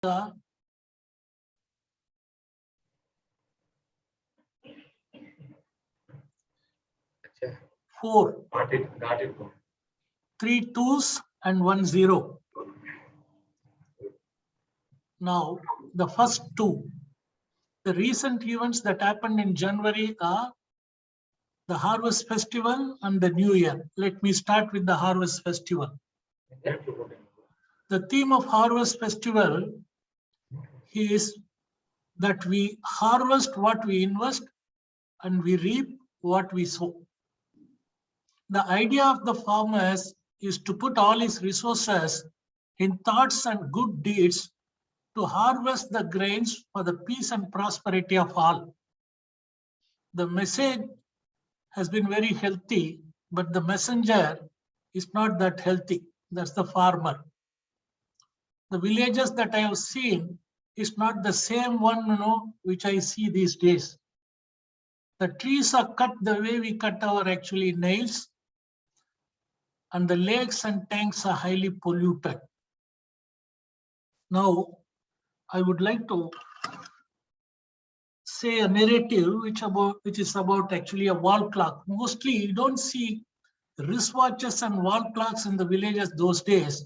the four. Got it. 3 2s and 1 0. Now, the first two, the recent events that happened in January are the Harvest Festival and the New Year. Let me start with the Harvest Festival. The theme of Harvest Festival is that we harvest what we invest and we reap what we sow. The idea of the farmers is to put all his resources in thoughts and good deeds to harvest the grains for the peace and prosperity of all. The message has been very healthy, but the messenger is not that healthy. That's the farmer. The villages that I have seen is not the same one, which I see these days. The trees are cut the way we cut our actually nails, and the lakes and tanks are highly polluted. Now, I would like to say a narrative which is about actually a wall clock. Mostly you don't see wristwatches and wall clocks in the villages those days.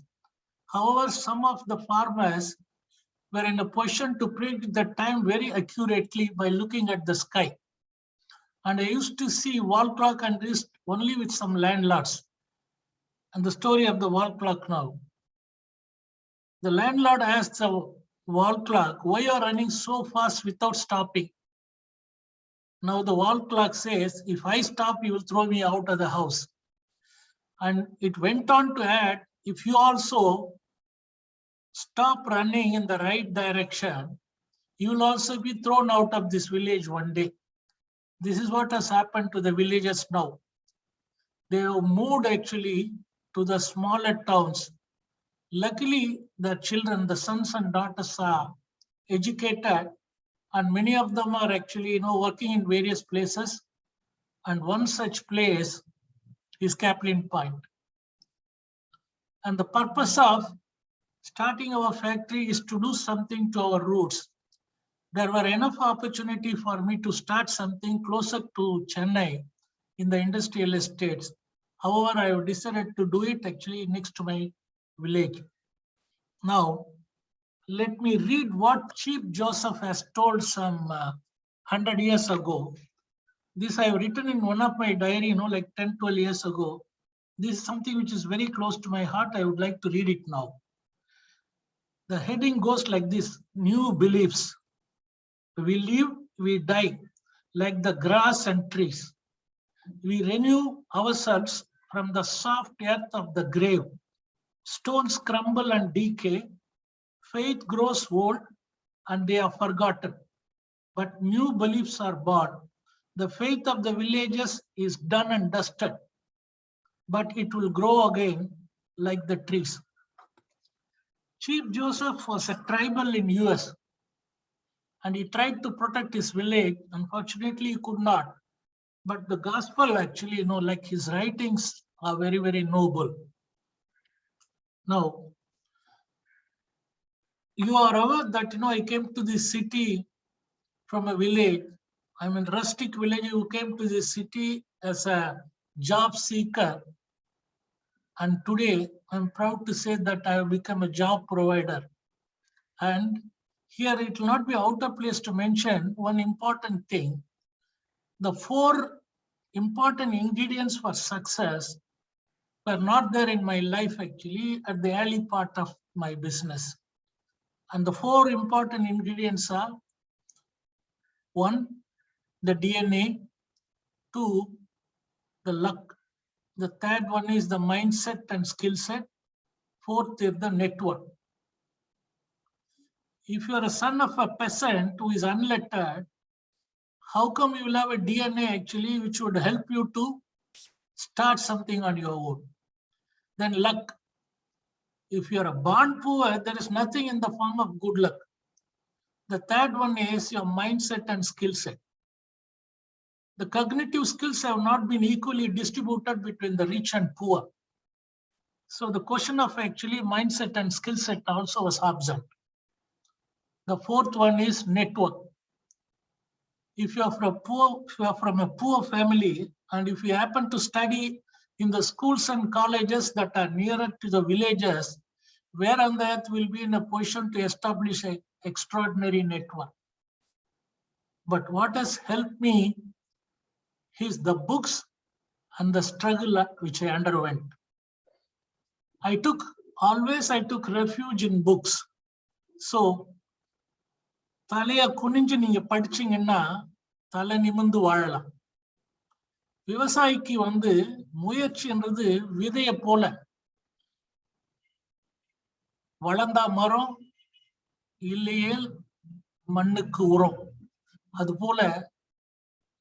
However, some of the farmers were in a position to predict the time very accurately by looking at the sky. And I used to see wall clock and wrist only with some landlords. And the story of the wall clock now. The landlord asks the wall clock, why are you running so fast without stopping? Now the wall clock says, if I stop, you will throw me out of the house. And it went on to add, if you also stop running in the right direction, you will also be thrown out of this village one day. This is what has happened to the villagers now. They have moved actually to the smaller towns. Luckily, the children, the sons and daughters are educated, and many of them are actually working in various places. And one such place is Caplin Point. And the purpose of starting our factory is to do something to our roots. There were enough opportunity for me to start something closer to Chennai in the industrial estates. However, I have decided to do it actually next to my village. Now, let me read what Chief Joseph has told some 100 years ago. This I have written in one of my diary, like 10, 12 years ago. This is something which is very close to my heart. I would like to read it now. The heading goes like this: new beliefs. We live, we die, like the grass and trees. We renew ourselves from the soft earth of the grave. Stones crumble and decay. Faith grows old and they are forgotten. But new beliefs are born. The faith of the villages is done and dusted, but it will grow again like the trees. Chief Joseph was a tribal in US, and he tried to protect his village. Unfortunately, he could not. But the gospel actually, like his writings are very, very noble. Now, you are aware that, I came to this city from a village. I'm in rustic village who came to this city as a job seeker. And today, I'm proud to say that I have become a job provider. And here it will not be out of place to mention one important thing. The 4 important ingredients for success were not there in my life actually at the early part of my business. And the 4 important ingredients are: 1, the DNA; 2, the luck; the third one is the mindset and skill set; 4th is the network. If you are a son of a peasant who is unlettered, how come you will have a DNA actually which would help you to start something on your own? Then luck. If you are born poor, there is nothing in the form of good luck. The third one is your mindset and skill set. The cognitive skills have not been equally distributed between the rich and poor. So the question of actually mindset and skill set also was absent. The fourth one is network. If you are from a poor family, and if you happen to study in the schools and colleges that are nearer to the villages, where on the earth will be in a position to establish an extraordinary network? But what has helped me is the books and the struggle which I underwent. I took refuge in books. So தலைய குனிஞ்சு நீங்க படிச்சீங்கன்னா தலை நிமிர்ந்து வாழலாம். விவசாயிக்கு முயற்சின்றது விதைய போல, வளர்ந்தா மரம், இல்லையேல் மண்ணுக்கு உரம். அது போல,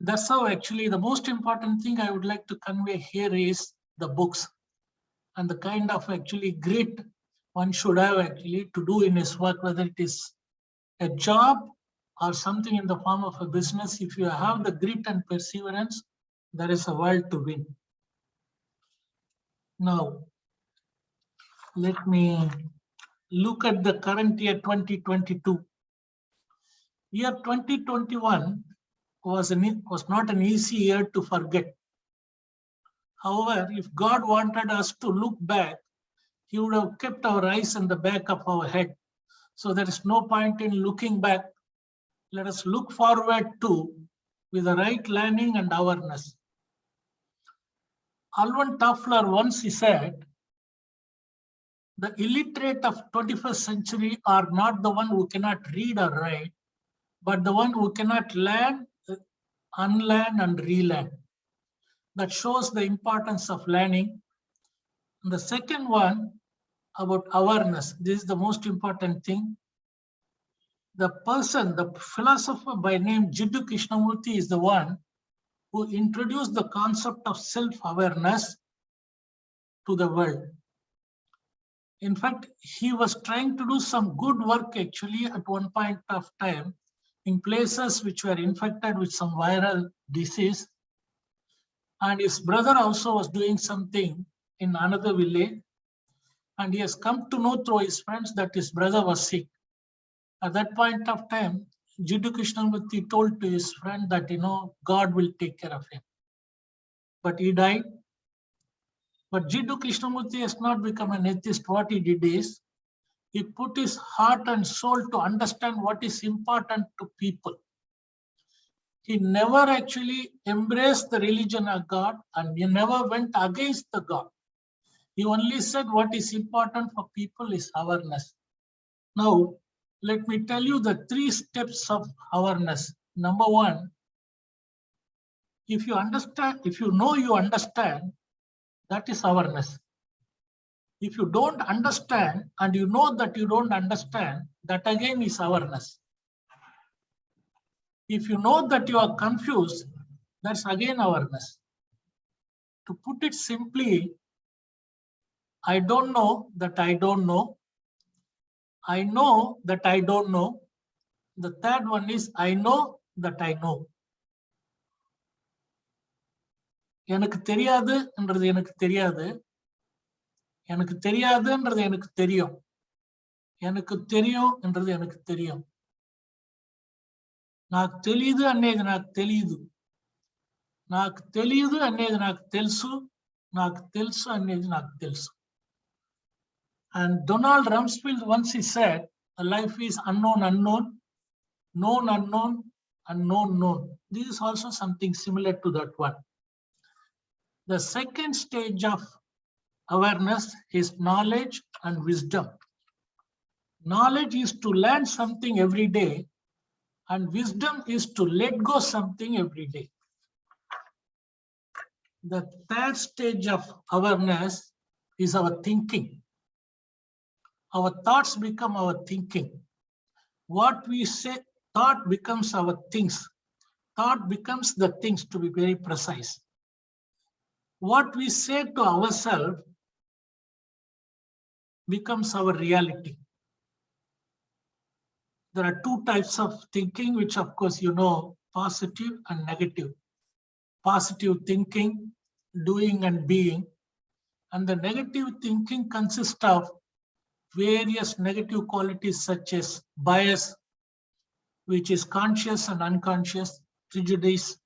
that's how actually the most important thing I would like to convey here is the books and the kind of actually grit one should have actually to do in his work, whether it is a job or something in the form of a business. If you have the grit and perseverance, there is a world to win. Now, let me look at the current year 2022. Year 2021 was not an easy year to forget. However, if God wanted us to look back, he would have kept our eyes in the back of our head. So there is no point in looking back. Let us look forward to with the right learning and awareness. Alvin Toffler once he said, the illiterate of 21st century are not the one who cannot read or write, but the one who cannot learn, unlearn and relearn. That shows the importance of learning. And the second one about awareness. This is the most important thing. The philosopher by name Jiddu Krishnamurti is the one who introduced the concept of self-awareness to the world. In fact, he was trying to do some good work actually at one point of time in places which were infected with some viral disease. And his brother also was doing something in another village. And he has come to know through his friends that his brother was sick. At that point of time, Jiddu Krishnamurti told to his friend that, God will take care of him. But he died. But Jiddu Krishnamurti has not become an atheist. What he did is, he put his heart and soul to understand what is important to people. He never actually embraced the religion of God, and he never went against the God. He only said what is important for people is awareness. Now, let me tell you the 3 steps of awareness. Number 1, if you understand, if you know you understand, that is awareness. If you don't understand and you know that you don't understand, that again is awareness. If you know that you are confused, that's again awareness. To put it simply, I don't know that I don't know. I know that I don't know. The third one is I know that I know. எனக்கு தெரியாதுன்றது எனக்கு தெரியாது, எனக்கு தெரியாதுன்றது எனக்கு தெரியும், எனக்கு தெரியும்ன்றது எனக்கு தெரியும். నాకు తెలియదు అనేది నాకు తెలియదు, నాకు తెలియదు అనేది నాకు తెలుసు, నాకు తెలుసు అనేది నాకు తెలుసు. And Donald Rumsfeld once he said, life is unknown unknown, known unknown, and known known. This is also something similar to that one. The second stage of awareness is knowledge and wisdom. Knowledge is to learn something every day, and wisdom is to let go something every day. The third stage of awareness is our thinking. Our thoughts become our thinking. What we say, thought becomes our things. Thought becomes the things, to be very precise. What we say to ourselves becomes our reality. There are 2 types of thinking, which of course you know, positive and negative. Positive thinking, doing and being, and the negative thinking consists of various negative qualities such as bias, which is conscious and unconscious, prejudice,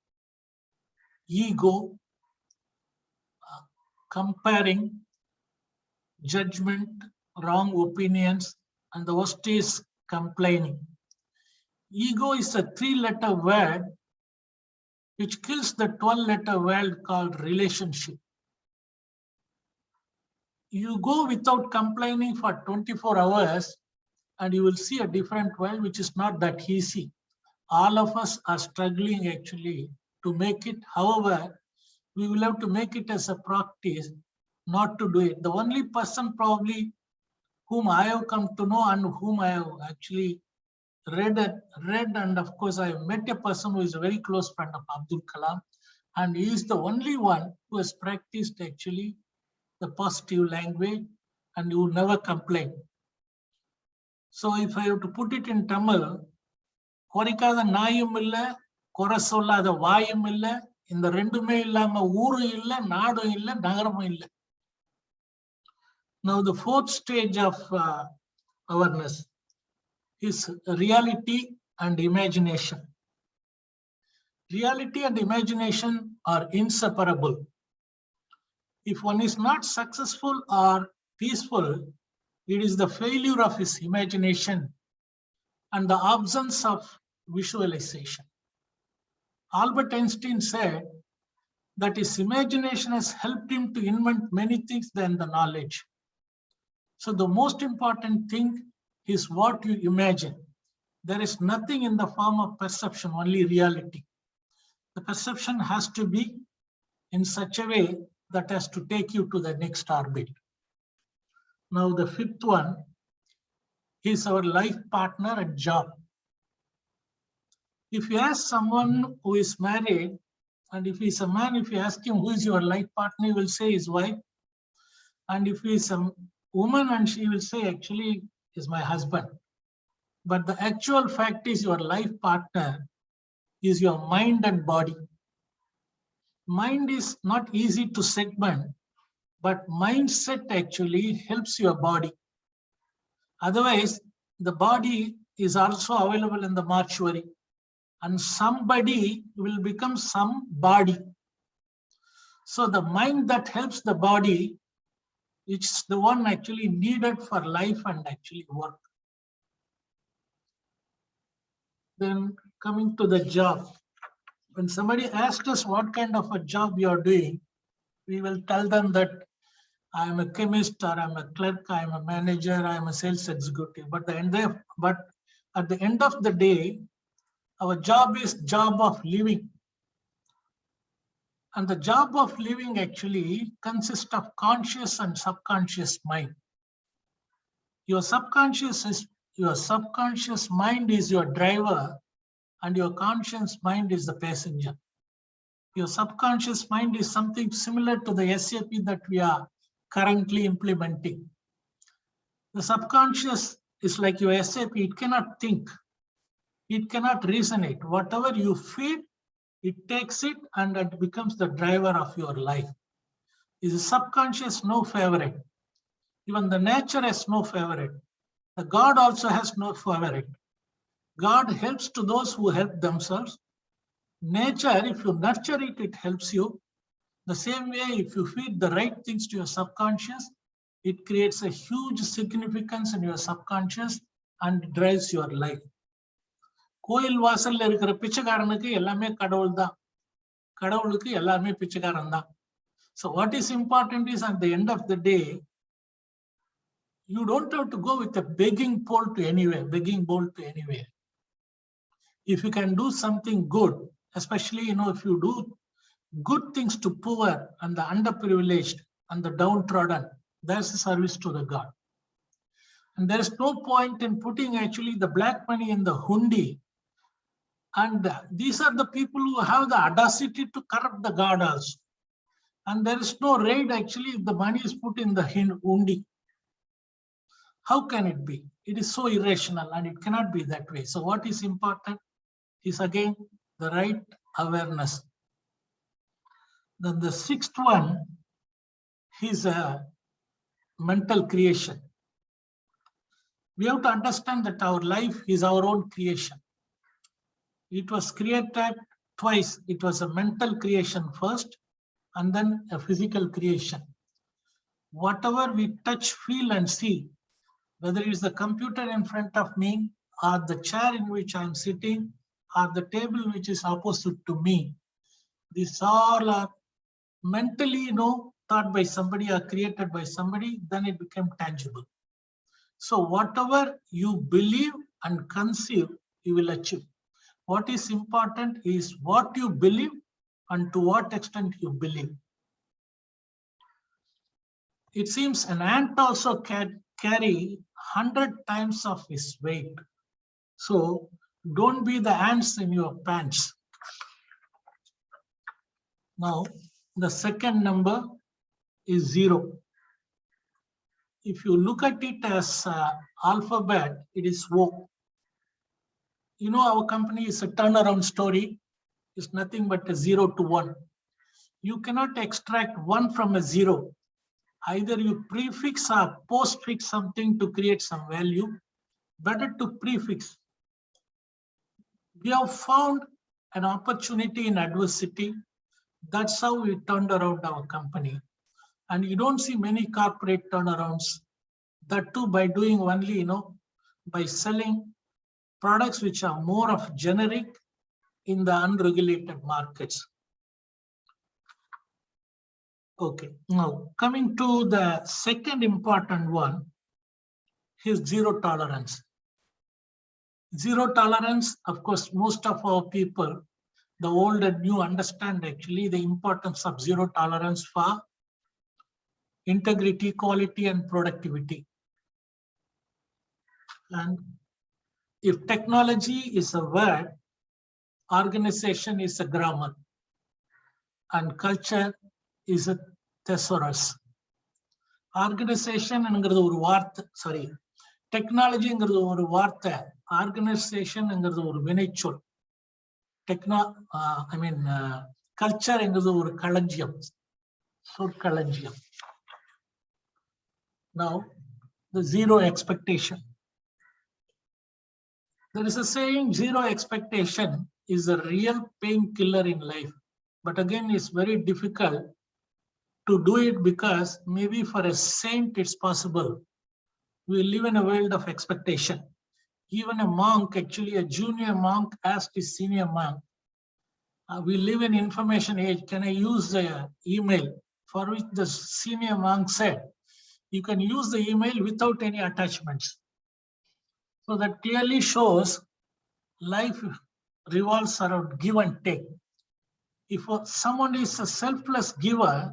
ego, comparing, judgment, wrong opinions, and the worst is complaining. Ego is a 3-letter word which kills the 12-letter word called relationship. You go without complaining for 24 hours and you will see a different world, which is not that easy. All of us are struggling actually to make it. However, we will have to make it as a practice not to do it. The only person probably whom I have come to know and whom I have actually read, and of course I met a person who is a very close friend of Abdul Kalam, and he is the only one who has practiced actually the positive language and who never complain. So if I have to put it in Tamil, குறைக்காத நாயும் இல்ல, குறை சொல்லாத வாயும் இல்ல, இந்த ரெண்டுமே இல்லாம ஊரும் இல்ல, நாடும் இல்ல, நகரமும் இல்ல. Now the 4th stage of awareness is reality and imagination. Reality and imagination are inseparable. If one is not successful or peaceful, it is the failure of his imagination and the absence of visualization. Albert Einstein said that his imagination has helped him to invent many things than the knowledge. So the most important thing is what you imagine. There is nothing in the form of perception, only reality. The perception has to be in such a way that has to take you to the next orbit. Now the 5th one is our life partner and job. If you ask someone who is married, and if he's a man, if you ask him who is your life partner, he will say his wife. And if he's a woman, and she will say actually is my husband. But the actual fact is your life partner is your mind and body. Mind is not easy to segment, but mindset actually helps your body. Otherwise, the body is also available in the mortuary, and somebody will become somebody. So the mind that helps the body, it's the one actually needed for life and actually work. Then coming to the job, when somebody asks us what kind of a job you are doing, we will tell them that I am a chemist, or I'm a clerk, I am a manager, I am a sales executive. But at the end of the day, our job is job of living. And the job of living actually consists of conscious and subconscious mind. Your subconscious mind is your driver, and your conscious mind is the passenger. Your subconscious mind is something similar to the SAP that we are currently implementing. The subconscious is like your SAP, it cannot think, it cannot resonate. Whatever you feed, it takes it and it becomes the driver of your life. Is the subconscious no favorite? Even the nature has no favorite. The God also has no favorite. God helps to those who help themselves. Nature, if you nurture it, it helps you. The same way, if you feed the right things to your subconscious, it creates a huge significance in your subconscious and drives your life. கோயில் வாசல்ல இருக்கிற பிச்சைக்காரனுக்கு எல்லாமே கடவுள் தான், கடவுளுக்கு எல்லாமே பிச்சைக்காரன் தான். So what is important is at the end of the day, you don't have to go with a begging bowl to anywhere. If you can do something good, especially if you do good things to poor and the underprivileged and the downtrodden, that's a service to the God. And there is no point in putting actually the black money in the hundi. And these are the people who have the audacity to corrupt the God also. And there is no raid actually if the money is put in the hundi. How can it be? It is so irrational and it cannot be that way. So what is important is again the right awareness. Then the 6th one is a mental creation. We have to understand that our life is our own creation. It was created twice. It was a mental creation first, and then a physical creation. Whatever we touch, feel, and see, whether it's the computer in front of me, or the chair in which I'm sitting, or the table which is opposite to me, these all are mentally, thought by somebody or created by somebody, then it became tangible. So whatever you believe and conceive, you will achieve. What is important is what you believe and to what extent you believe. It seems an ant also can carry 100 times of his weight. So don't be the ants in your pants. Now, the second number is 0. If you look at it as alphabet, it is O. Our company is a turnaround story. It's nothing but a 0 to 1. You cannot extract 1 from a 0. Either you prefix or postfix something to create some value. Better to prefix. We have found an opportunity in adversity. That's how we turned around our company. And you don't see many corporate turnarounds. That too by doing only, by selling products which are more of generic in the unregulated markets. Okay, now coming to the second important one is zero tolerance. Zero tolerance, of course, most of our people, the old and new, understand actually the importance of zero tolerance for integrity, quality, and productivity. And if technology is a word, organization is a grammar, and culture is a thesaurus. Organization engiradhu oru vaartha, sorry, technology engiradhu oru vaartha, organization engiradhu oru vinaichol. Culture engiradhu oru kalanjiyam, சொற்களஞ்சியம். Now, the zero expectation. There is a saying, zero expectation is a real painkiller in life. But again, it's very difficult to do it because maybe for a saint it's possible. We live in a world of expectation. Even a monk, actually a junior monk, asked his senior monk, we live in information age, can I use the email? For which the senior monk said, you can use the email without any attachments. So that clearly shows life revolves around give and take. If someone is a selfless giver,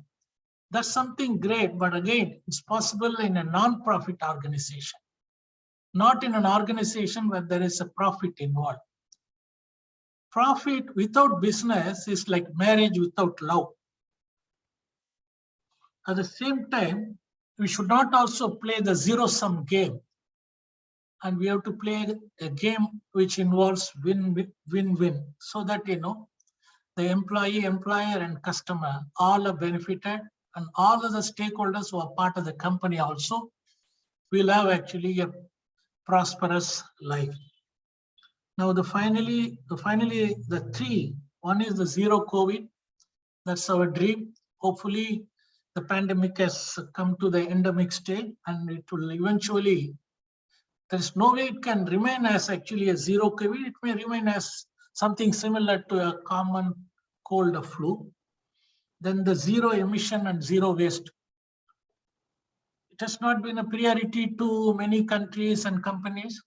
that's something great, but again, it's possible in a non-profit organization, not in an organization where there is a profit involved. Profit without business is like marriage without love. At the same time, we should not also play the zero-sum game. And we have to play a game which involves win-win, so that, the employee, employer, and customer all are benefited, and all of the stakeholders who are part of the company also will have actually a prosperous life. Now, finally, the 3, one is the zero COVID. That's our dream. Hopefully, the pandemic has come to the endemic stage, and it will eventually, there is no way it can remain as actually a zero COVID. It may remain as something similar to a common cold or flu. Then the zero emission and zero waste. It has not been a priority to many countries and companies.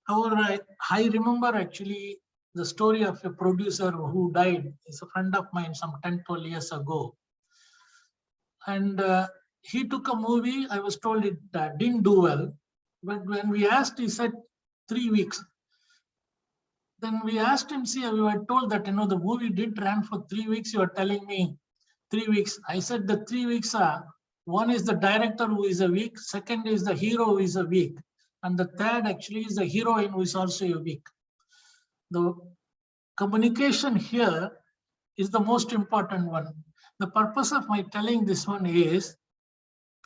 However, I remember actually the story of a producer who died. He's a friend of mine some 10, 12 years ago. And he took a movie. I was told it didn't do well. But when we asked, he said 3 weeks. Then we asked him, see, we were told that, the movie did run for 3 weeks. You are telling me 3 weeks. I said the 3 weeks are, one is the director who is a week. Second is the hero who is a week. And the third actually is the heroine who is also a week. The communication here is the most important one. The purpose of my telling this one is,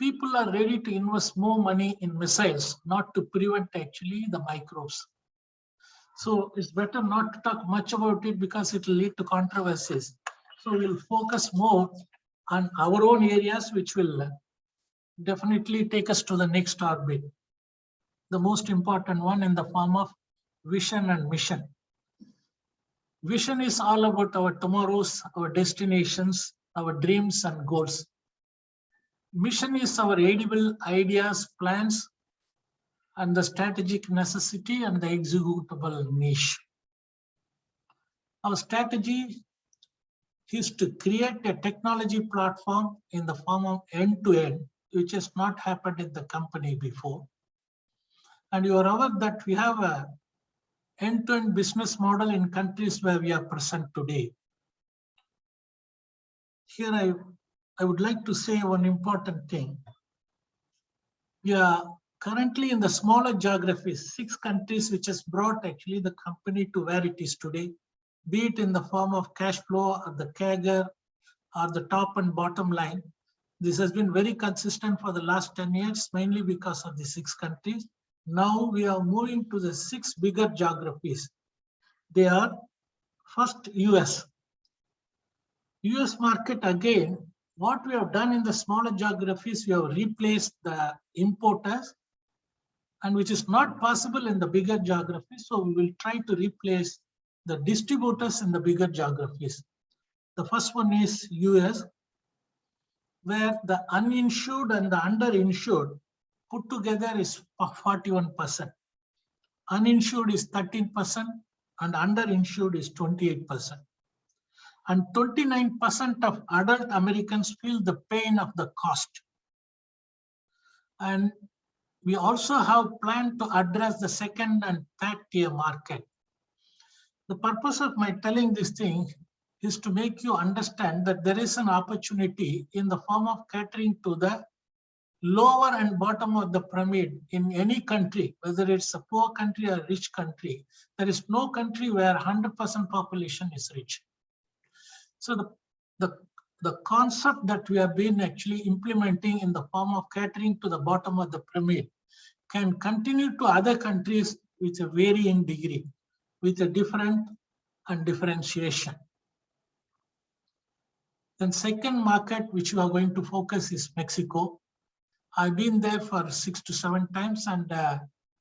people are ready to invest more money in missiles, not to prevent actually the microbes. So it's better not to talk much about it because it will lead to controversies. So we'll focus more on our own areas, which will definitely take us to the next orbit. The most important one in the form of vision and mission. Vision is all about our tomorrows, our destinations, our dreams and goals. Mission is our edible ideas, plans, and the strategic necessity and the executable niche. Our strategy is to create a technology platform in the form of end-to-end, which has not happened in the company before. And you are aware that we have a end-to-end business model in countries where we are present today. Here I would like to say one important thing. We are currently in the smaller geographies, 6 countries, which has brought actually the company to where it is today, be it in the form of cash flow or the CAGR or the top and bottom line. This has been very consistent for the last 10 years, mainly because of the 6 countries. Now we are moving to the 6 bigger geographies. They are first US. US market, again, what we have done in the smaller geographies, we have replaced the importers, and which is not possible in the bigger geographies. So we will try to replace the distributors in the bigger geographies. The first one is US, where the uninsured and the underinsured put together is 41%. Uninsured is 13% and underinsured is 28%. And 29% of adult Americans feel the pain of the cost. And we also have planned to address the second and third tier market. The purpose of my telling this thing is to make you understand that there is an opportunity in the form of catering to the lower and bottom of the pyramid in any country, whether it's a poor country or rich country. There is no country where 100% population is rich. So the concept that we have been actually implementing in the form of catering to the bottom of the pyramid can continue to other countries with a varying degree, with a different and differentiation. Then second market which we are going to focus is Mexico. I've been there for 6 to 7 times, and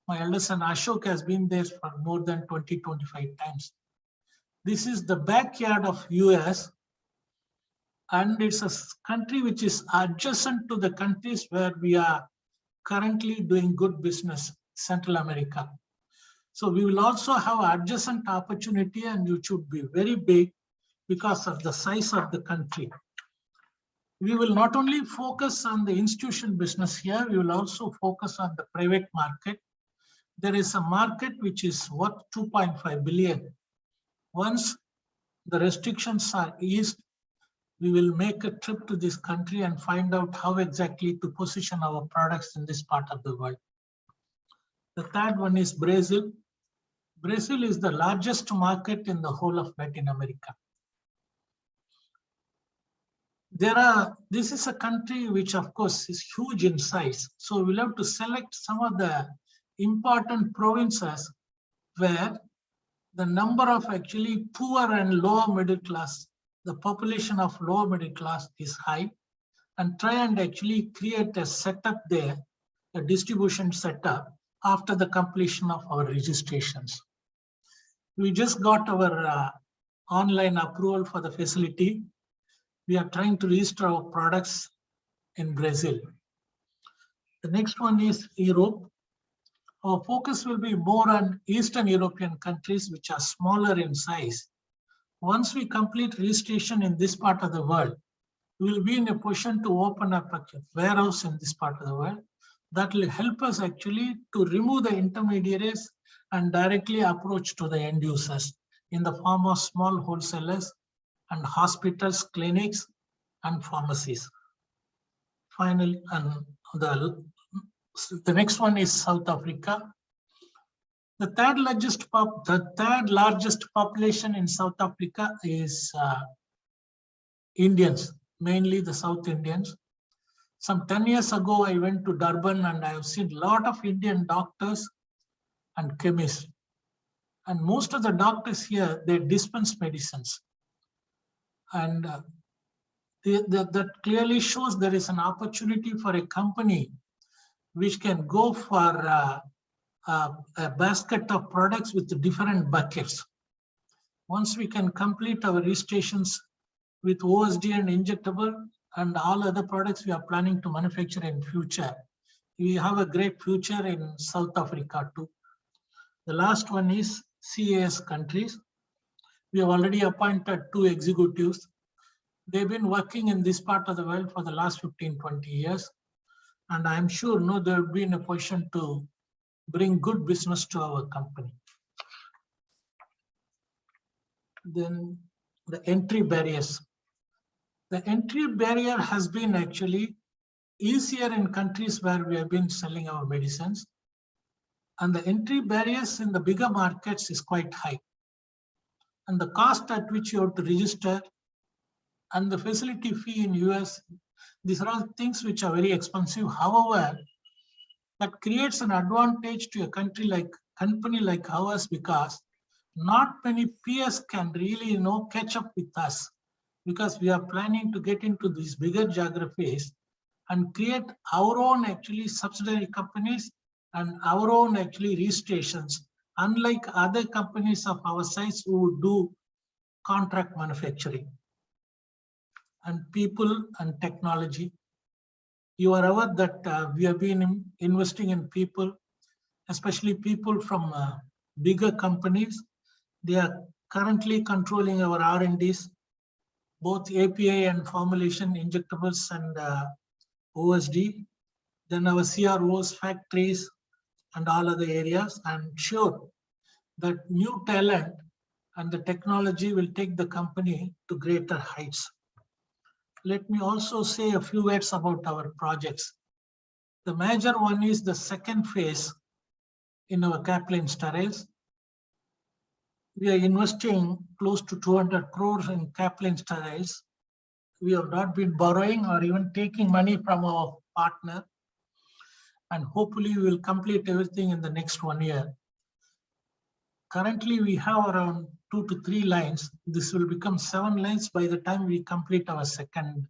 my elder son Ashok has been there for more than 20-25 times. This is the backyard of US, and it's a country which is adjacent to the countries where we are currently doing good business, Central America. So we will also have adjacent opportunity, and it should be very big because of the size of the country. We will not only focus on the institutional business here, we will also focus on the private market. There is a market which is worth 2.5 billion. Once the restrictions are eased, we will make a trip to this country and find out how exactly to position our products in this part of the world. The third one is Brazil. Brazil is the largest market in the whole of Latin America. This is a country which of course is huge in size. So we'll have to select some of the important provinces where the number of actually poor and lower middle class, the population of lower middle class is high, and try and actually create a setup there, a distribution setup after the completion of our registrations. We just got our online approval for the facility. We are trying to register our products in Brazil. The next one is Europe. Our focus will be more on Eastern European countries, which are smaller in size. Once we complete registration in this part of the world, we will be in a position to open up a warehouse in this part of the world. That will help us actually to remove the intermediaries and directly approach to the end users in the form of small wholesalers and hospitals, clinics, and pharmacies. Finally, and the next one is South Africa. The third largest population in South Africa is Indians, mainly the South Indians. Some 10 years ago, I went to Durban and I have seen a lot of Indian doctors and chemists. And most of the doctors here, they dispense medicines. And that clearly shows there is an opportunity for a company which can go for a basket of products with different buckets. Once we can complete our registrations with OSD and injectable and all other products we are planning to manufacture in future, we have a great future in South Africa too. The last one is CAS countries. We have already appointed 2 executives. They've been working in this part of the world for the last 15, 20 years. And I'm sure they will be in a position to bring good business to our company. Then the entry barriers. The entry barrier has been actually easier in countries where we have been selling our medicines. And the entry barriers in the bigger markets is quite high. And the cost at which you have to register and the facility fee in US, these are all things which are very expensive. However, that creates an advantage to a company like ours, because not many peers can really catch up with us, because we are planning to get into these bigger geographies and create our own actually subsidiary companies and our own actually registrations, unlike other companies of our size who do contract manufacturing. And people and technology. You are aware that we have been investing in people, especially people from bigger companies. They are currently controlling our R&Ds, both API and formulation, injectables and OSD. Then our CROs, factories, and all other areas. I'm sure that new talent and the technology will take the company to greater heights. Let me also say a few words about our projects. The major one is the second phase in our Caplin Steriles. We are investing close to 200 crores in Caplin Steriles. We have not been borrowing or even taking money from our partner. And hopefully we will complete everything in the next 1 year. Currently, we have around 2 to 3 lines. This will become 7 lines by the time we complete our second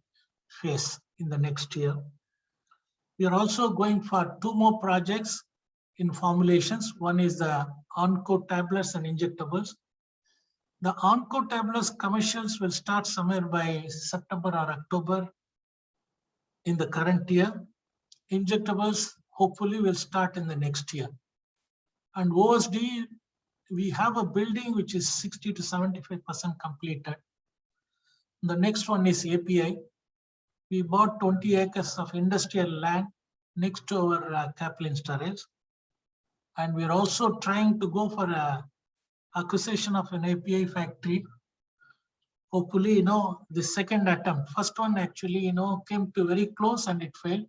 phase in the next year. We are also going for 2 more projects in formulations. One is the Onco tablets and injectables. The Onco tablets commercials will start somewhere by September or October in the current year. Injectables hopefully will start in the next year. And OSD, we have a building which is 60 to 75% completed. The next one is API. We bought 20 acres of industrial land next to our Caplin Steriles. And we're also trying to go for a acquisition of an API factory. Hopefully, the second attempt, first one actually, came to very close and it failed.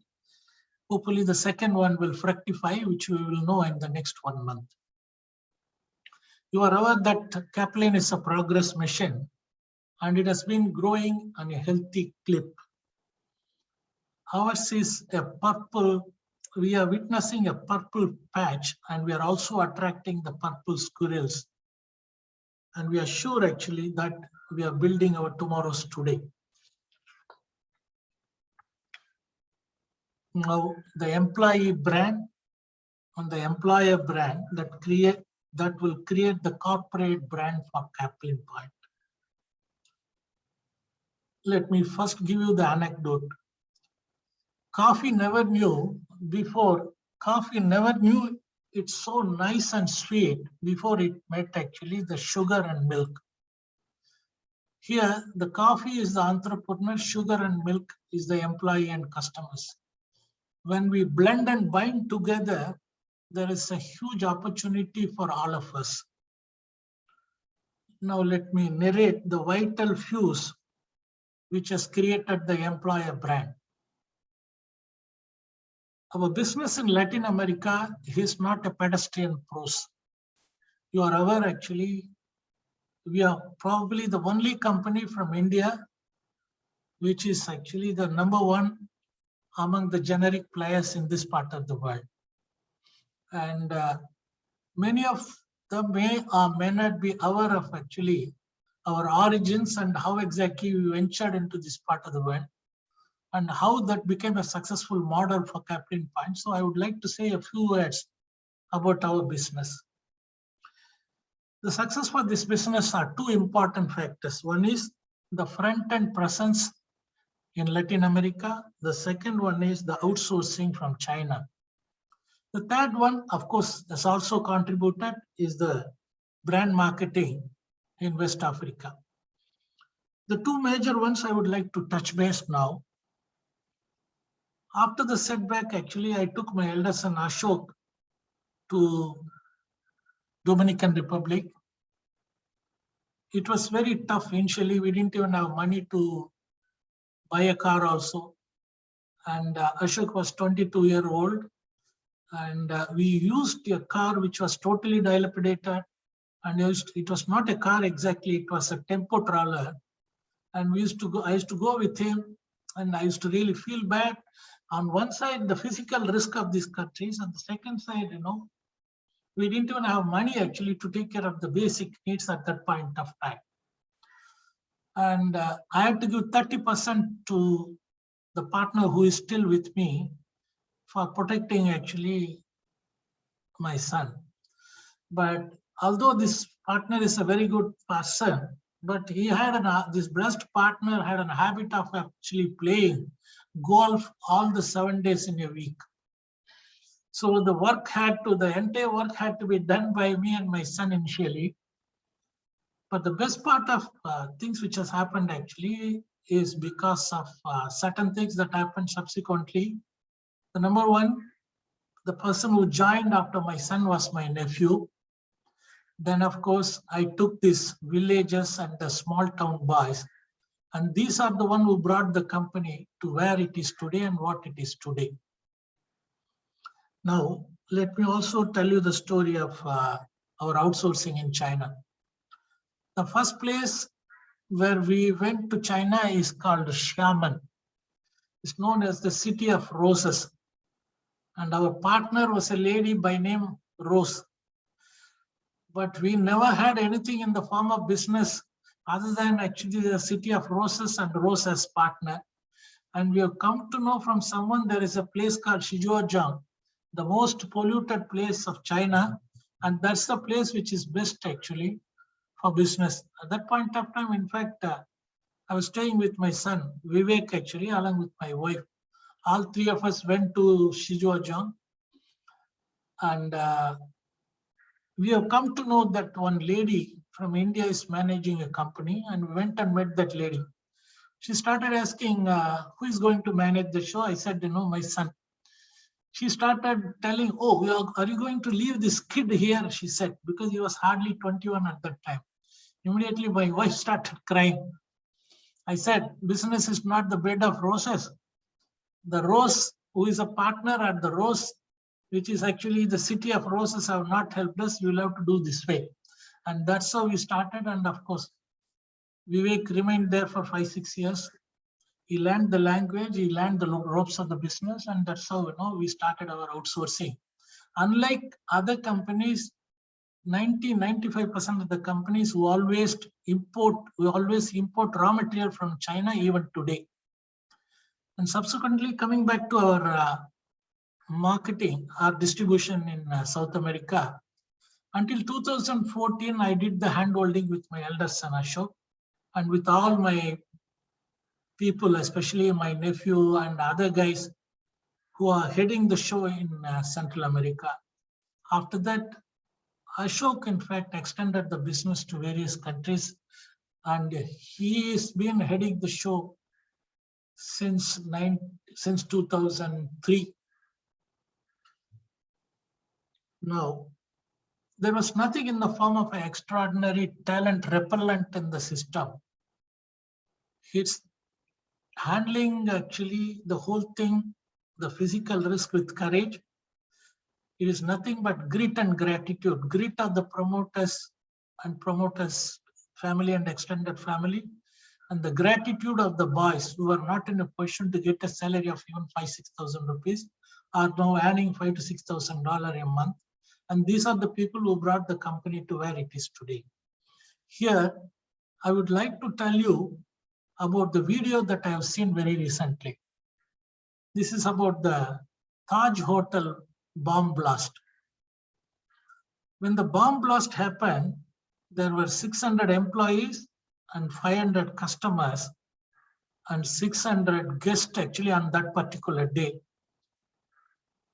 Hopefully the second one will fructify, which we will know in the next 1 month. You are aware that Caplin is a progress machine and it has been growing on a healthy clip. Ours is a purple, we are witnessing a purple patch and we are also attracting the purple squirrels. And we are sure actually that we are building our tomorrows today. Now the employee brand and the employer brand that will create the corporate brand for Caplin Point. Let me first give you the anecdote. Coffee never knew it's so nice and sweet before it met actually the sugar and milk. Here, the coffee is the entrepreneur, sugar and milk is the employee and customers. When we blend and bind together, there is a huge opportunity for all of us. Now let me narrate the vital fuse which has created the employer brand. Our business in Latin America is not a pedestrian prose. You are aware actually, we are probably the only company from India which is actually the #1 among the generic players in this part of the world. And many of they may or may not be aware of actually our origins and how exactly we ventured into this part of the world and how that became a successful model for Captain Point. So I would like to say a few words about our business. The success for this business are two important factors. One is the front-end presence in Latin America. The second one is the outsourcing from China. The third one, of course, has also contributed is the brand marketing in West Africa. The two major ones I would like to touch base now. After the setback, actually, I took my elder son Ashok to Dominican Republic. It was very tough initially. We didn't even have money to buy a car also. And Ashok was 22-year-old. And we used a car which was totally dilapidated. And it was not a car exactly, it was a tempo trawler. And I used to go with him, and I used to really feel bad. On one side, the physical risk of these countries, and the second side, we didn't even have money actually to take care of the basic needs at that point of time. And I had to give 30% to the partner who is still with me for protecting actually my son. But although this partner is a very good person, but he had this blessed partner had a habit of actually playing golf all the 7 days in a week. So the entire work had to be done by me and my son initially. But the best part of things which has happened actually is because of certain things that happened subsequently. The number one, the person who joined after my son was my nephew. Then, of course, I took these villages and the small town boys. And these are the one who brought the company to where it is today and what it is today. Now, let me also tell you the story of our outsourcing in China. The first place where we went to China is called Xiamen. It's known as the City of Roses. And our partner was a lady by name Rose. But we never had anything in the form of business other than actually the City of Roses and Rose as partner. And we have come to know from someone there is a place called Shizuojiang, the most polluted place of China. And that's the place which is best actually for business. At that point of time, in fact, I was staying with my son, Vivek actually, along with my wife. All three of us went to Shizuojiang. And we have come to know that one lady from India is managing a company, and we went and met that lady. She started asking, who is going to manage the show? I said, my son. She started telling, oh, are you going to leave this kid here? She said, because he was hardly 21 at that time. Immediately, my wife started crying. I said, business is not the bed of roses. The Rose, who is a partner at the Rose, which is actually the City of Roses, have not helped us. You will have to do this way. And that's how we started. And of course, Vivek remained there for 5-6 years. He learned the language, he learned the ropes of the business, and that's how we started our outsourcing. Unlike other companies, 90-95% of the companies who always import raw material from China even today. And subsequently, coming back to our marketing, our distribution in South America, until 2014, I did the handholding with my elder son Ashok, and with all my people, especially my nephew and other guys who are heading the show in Central America. After that, Ashok, in fact, extended the business to various countries, and he has been heading the show since 2003. Now, there was nothing in the form of an extraordinary talent repellent in the system. It's handling actually the whole thing, the physical risk with courage. It is nothing but grit and gratitude. Grit of the promoters and promoters' family and extended family, and the gratitude of the boys who are not in a position to get a salary of even 5,000-6,000 rupees, are now earning $5,000 to $6,000 a month. And these are the people who brought the company to where it is today. Here, I would like to tell you about the video that I have seen very recently. This is about the Taj Hotel bomb blast. When the bomb blast happened, there were 600 employees and 500 customers and 600 guests actually on that particular day.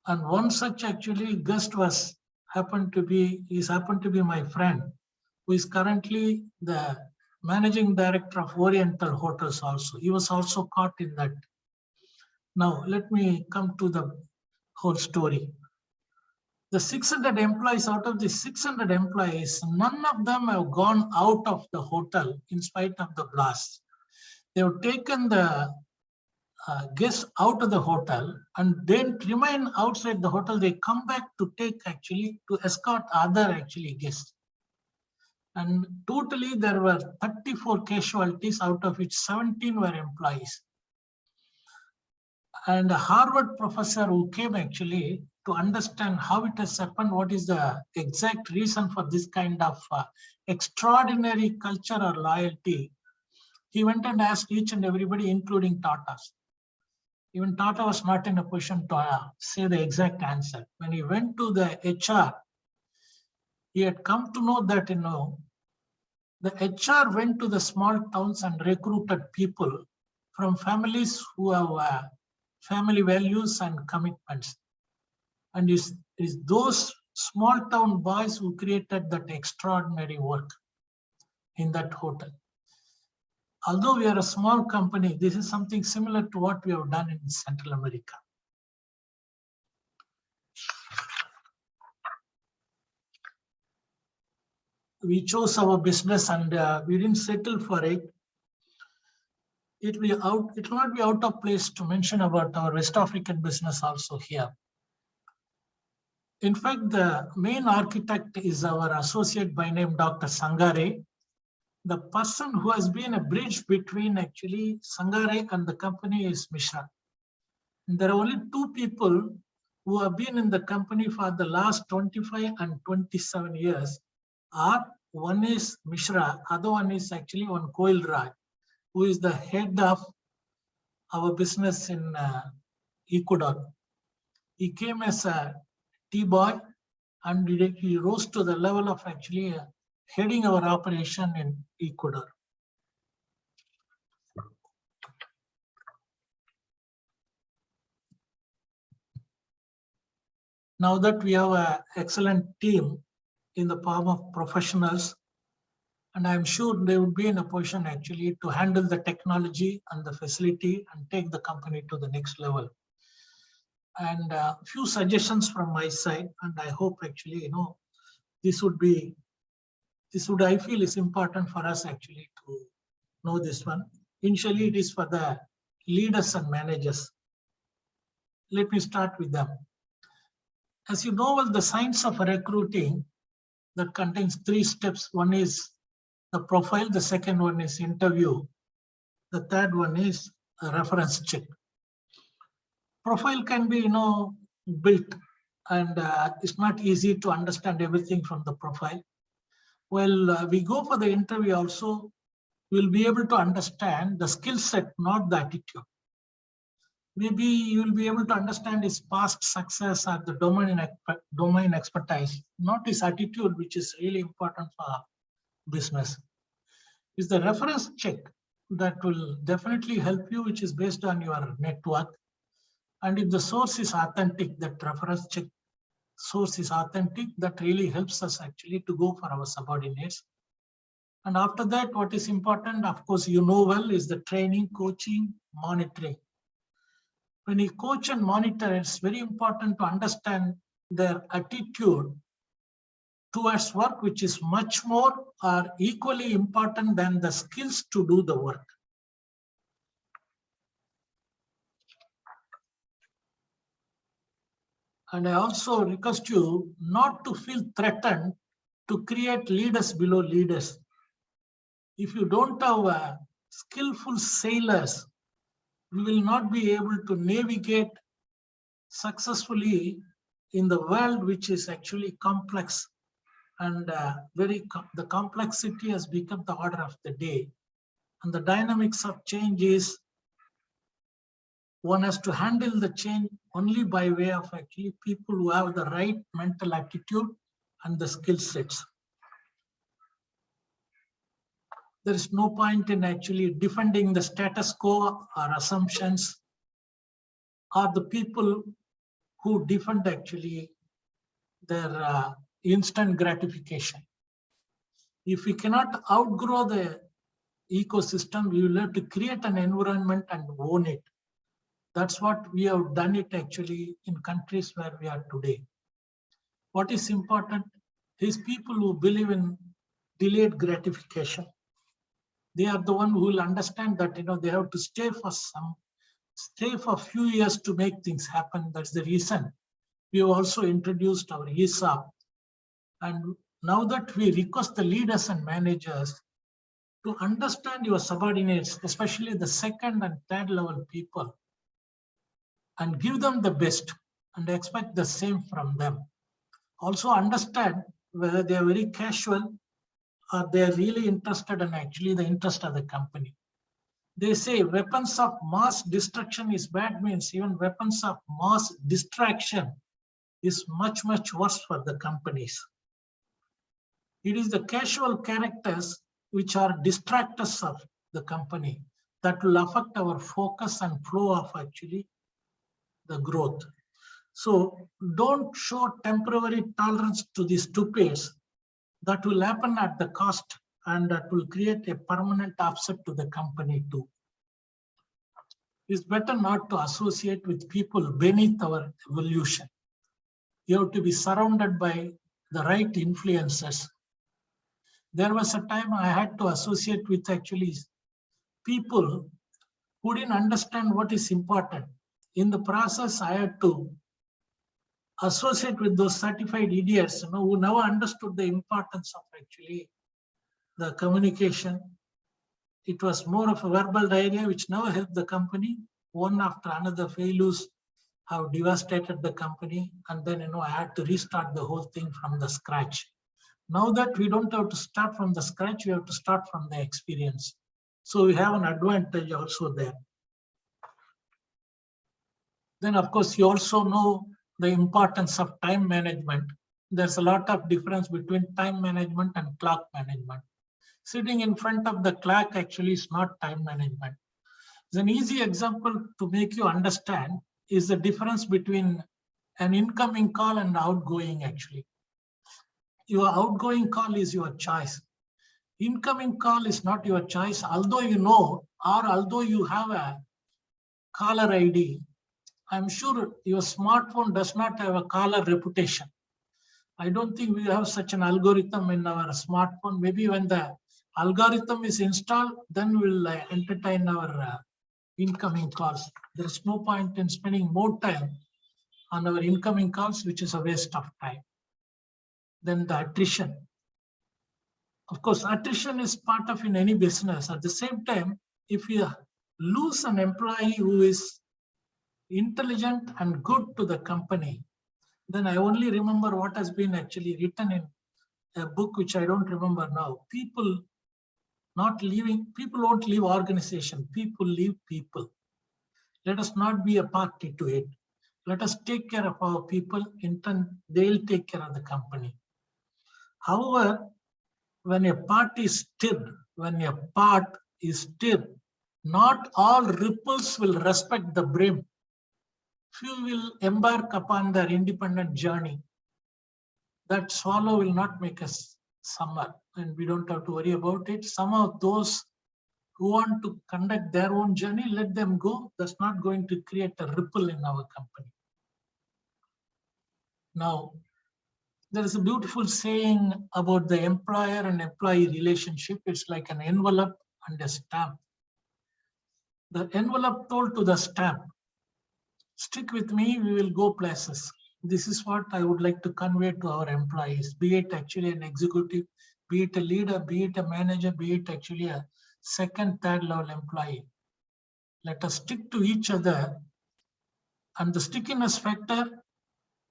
And one such actually guest happened to be my friend, who is currently the managing director of Oriental Hotels also. He was also caught in that. Now, let me come to the whole story. The 600 employees, out of the 600 employees, none of them have gone out of the hotel in spite of the blast. They have taken the guests out of the hotel and then remain outside the hotel. They come back to escort other guests. And totally there were 34 casualties, out of which 17 were employees. And a Harvard professor who came actually to understand how it has happened, what is the exact reason for this kind of extraordinary culture or loyalty, he went and asked each and everybody, including Tata's. Even Tata was not in a position to say the exact answer. When he went to the HR, he had come to know that, the HR went to the small towns and recruited people from families who have family values and commitments. And it's those small town boys who created that extraordinary work in that hotel. Although we are a small company, this is something similar to what we have done in Central America. We chose our business and we didn't settle for it. It will not be out of place to mention about our West African business also here. In fact, the main architect is our associate by name Dr. Sangare. The person who has been a bridge between Sangare and the company is Mishra. And there are only two people who have been in the company for the last 25 and 27 years. One is Mishra, other one is one Koil Raj, who is the head of our business in Ecuador. He came as a T-boy and he rose to the level of heading our operation in Ecuador. Now that we have an excellent team in the form of professionals, and I'm sure they would be in a position to handle the technology and the facility and take the company to the next level. And a few suggestions from my side, and I hope this would I feel is important for us to know this one. Initially, it is for the leaders and managers. Let me start with them. As you know, the science of recruiting that contains 3 steps. One is the profile, the second one is interview, the third one is a reference check. Profile can be built, and it's not easy to understand everything from the profile. Well, we go for the interview also, we'll be able to understand the skill set, not the attitude. Maybe you'll be able to understand his past success or the domain expertise, not his attitude, which is really important for business. Is the reference check that will definitely help you, which is based on your network. And if the source is authentic, that reference check source is authentic, that really helps us to go for our subordinates. And after that, what is important, of course, well, is the training, coaching, monitoring. When you coach and monitor, it's very important to understand their attitude towards work, which is much more or equally important than the skills to do the work. And I also request you not to feel threatened to create leaders below leaders. If you don't have skillful sailors, we will not be able to navigate successfully in the world which is actually complex and the complexity has become the order of the day, and the dynamics of change is one has to handle the change only by way of actually people who have the right mental attitude and the skill sets. There is no point in actually defending the status quo or assumptions, or the people who defend actually their instant gratification. If we cannot outgrow the ecosystem, we will have to create an environment and own it. That's what we have done it actually in countries where we are today. What is important is people who believe in delayed gratification. They are the one who will understand that they have to stay for a few years to make things happen. That's the reason we have also introduced our ESOP. And now that we request the leaders and managers to understand your subordinates, especially the second and third level people, and give them the best and expect the same from them. Also understand whether they are very casual or they are really interested in actually the interest of the company. They say weapons of mass destruction is bad, means even weapons of mass distraction is much, much worse for the companies. It is the casual characters which are distractors of the company that will affect our focus and flow of actually the growth. So don't show temporary tolerance to the stupids. That will happen at the cost, and that will create a permanent upset to the company too. It's better not to associate with people beneath our evolution. You have to be surrounded by the right influences. There was a time I had to associate with actually people who didn't understand what is important. In the process, I had to associate with those certified idiots who never understood the importance of actually the communication. It was more of a verbal diarrhea which never helped the company. One after another failures have devastated the company, and then I had to restart the whole thing from the scratch. Now that we don't have to start from the scratch, we have to start from the experience. So we have an advantage also there. Then of course you also know the importance of time management. There's a lot of difference between time management and clock management. Sitting in front of the clock actually is not time management. An easy example to make you understand is the difference between an incoming call and outgoing actually. Your outgoing call is your choice. Incoming call is not your choice, although you know, or although you have a caller ID. I'm sure your smartphone does not have a caller reputation. I don't think we have such an algorithm in our smartphone. Maybe when the algorithm is installed, then we'll entertain our incoming calls. There's no point in spending more time on our incoming calls, which is a waste of time. Then the attrition. Of course, attrition is part of in any business. At the same time, if you lose an employee who is intelligent and good to the company, then I only remember what has been actually written in a book which I don't remember now. People won't leave organization, people leave people. Let us not be a party to it. Let us take care of our people, in turn they'll take care of the company. However, when a part is stirred, not all ripples will respect the brim. Few will embark upon their independent journey. That swallow will not make us summer, and we don't have to worry about it. Some of those who want to conduct their own journey, let them go. That's not going to create a ripple in our company. Now, there is a beautiful saying about the employer and employee relationship. It's like an envelope and a stamp. The envelope told to the stamp, stick with me, we will go places. This is what I would like to convey to our employees, be it actually an executive, be it a leader, be it a manager, be it actually a second, third level employee. Let us stick to each other, and the stickiness factor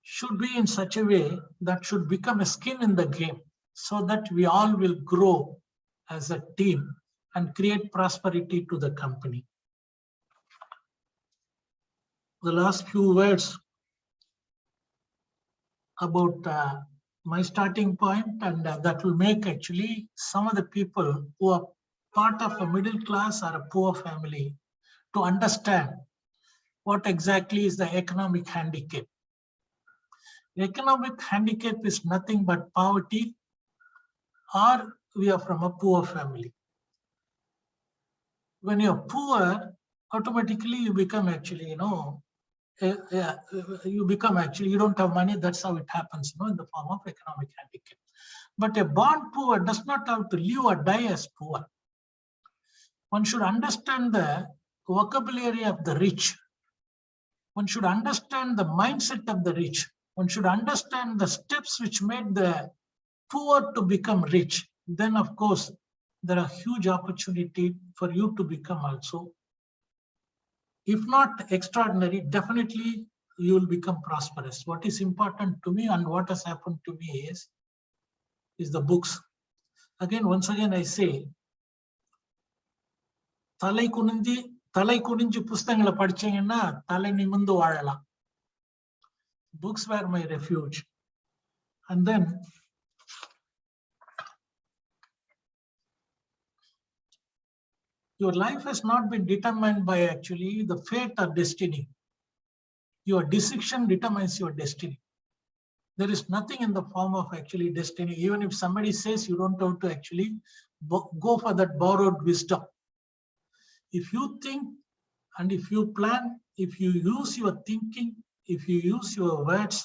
should be in such a way that should become a skin in the game, so that we all will grow as a team and create prosperity to the company. The last few words about my starting point, and that will make actually some of the people who are part of a middle class or a poor family to understand what exactly is the economic handicap. Economic handicap is nothing but poverty, or we are from a poor family. When you're poor, automatically you become actually, you become actually, you don't have money. That's how it happens, in the form of economic handicap. But a born poor does not have to live or die as poor. One should understand the vocabulary of the rich. One should understand the mindset of the rich. One should understand the steps which made the poor to become rich. Then, of course, there are huge opportunity for you to become also, if not extraordinary, definitely you will become prosperous. What is important to me and what has happened to me is the books. Once again, I say, தலை குனிஞ்சு புஸ்தகங்களை படிச்சீங்கன்னா தலை நிமிர்ந்து வாழலாம். Books were my refuge. And then your life has not been determined by actually the fate or destiny. Your decision determines your destiny. There is nothing in the form of actually destiny. Even if somebody says you don't have to actually go for that borrowed wisdom. If you think and if you plan, if you use your thinking, if you use your words,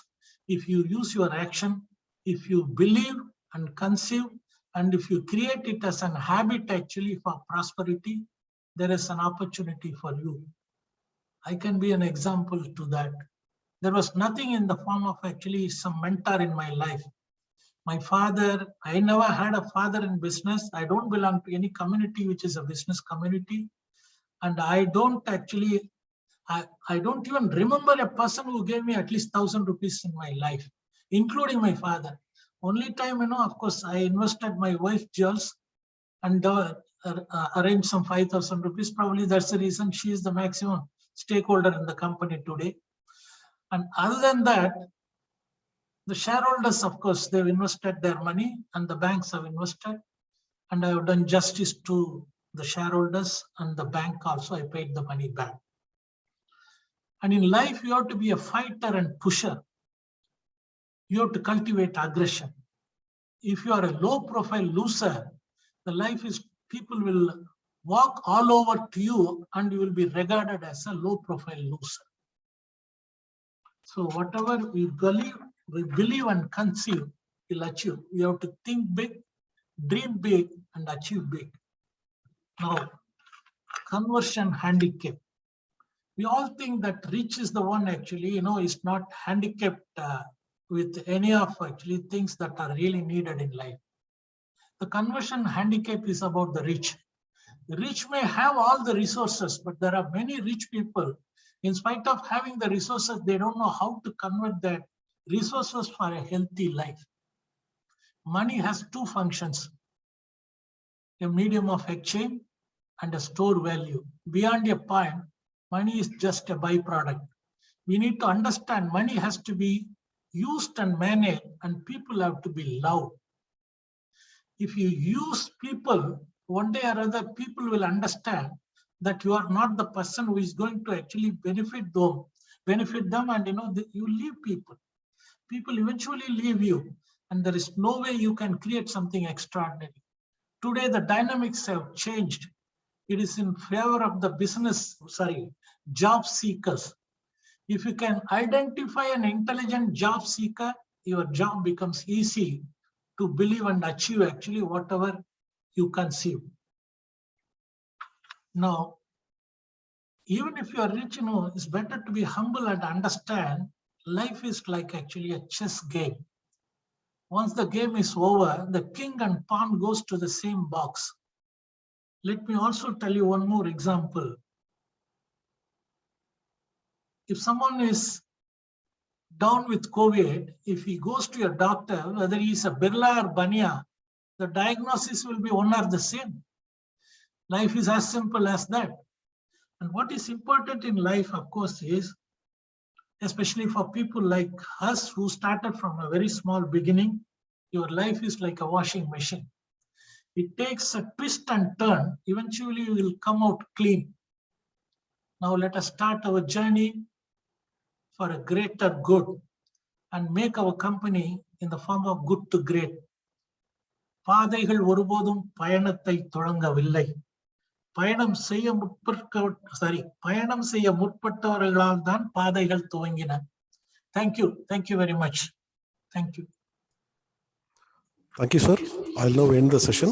if you use your action, if you believe and conceive, and if you create it as an habit actually for prosperity, there is an opportunity for you. I can be an example to that. There was nothing in the form of actually some mentor in my life. My father, I never had a father in business. I don't belong to any community which is a business community. And I don't actually, I don't even remember a person who gave me at least 1,000 rupees in my life, including my father. Only time, of course, I invested my wife jewels and arranged some 5,000 rupees. Probably that's the reason she is the maximum stakeholder in the company today. And other than that, the shareholders, of course, they've invested their money and the banks have invested. And I have done justice to the shareholders and the bank also. I paid the money back. And in life, you have to be a fighter and pusher. You have to cultivate aggression. If you are a low profile loser, the life is, people will walk all over to you and you will be regarded as a low profile loser. So whatever we believe and conceive, we'll achieve. We have to think big, dream big, and achieve big. Now, conversion handicap. We all think that rich is the one actually, is not handicapped with any of actually things that are really needed in life. The conversion handicap is about the rich. The rich may have all the resources, but there are many rich people, in spite of having the resources, they don't know how to convert that resources for a healthy life. Money has two functions, a medium of exchange and a store value. Beyond a point, money is just a byproduct. We need to understand money has to be used and managed, and people have to be loved. If you use people, one day or other, people will understand that you are not the person who is going to actually benefit them, and you leave people. People eventually leave you, and there is no way you can create something extraordinary. Today, the dynamics have changed. It is in favor of the job seekers. If you can identify an intelligent job seeker, your job becomes easy to believe and achieve actually whatever you conceive. Now, even if you are rich, it's better to be humble and understand life is like actually a chess game. Once the game is over, the king and pawn goes to the same box. Let me also tell you one more example. If someone is down with COVID, if he goes to a doctor, whether he's a Birla or Bania, the diagnosis will be one or the same. Life is as simple as that. And what is important in life, of course, is, especially for people like us who started from a very small beginning, your life is like a washing machine. It takes a twist and turn. Eventually, you will come out clean. Now let us start our journey for a greater good and make our company in the form of good to great. பாதைகள் ஒருபோதும் பயணத்தை தொடங்கவில்லை. பயணம் செய்ய முற்பட்டவர்களால் தான் பாதைகள் துவங்கின. Thank you very much. Thank you. Thank you, sir. I'll now end the session.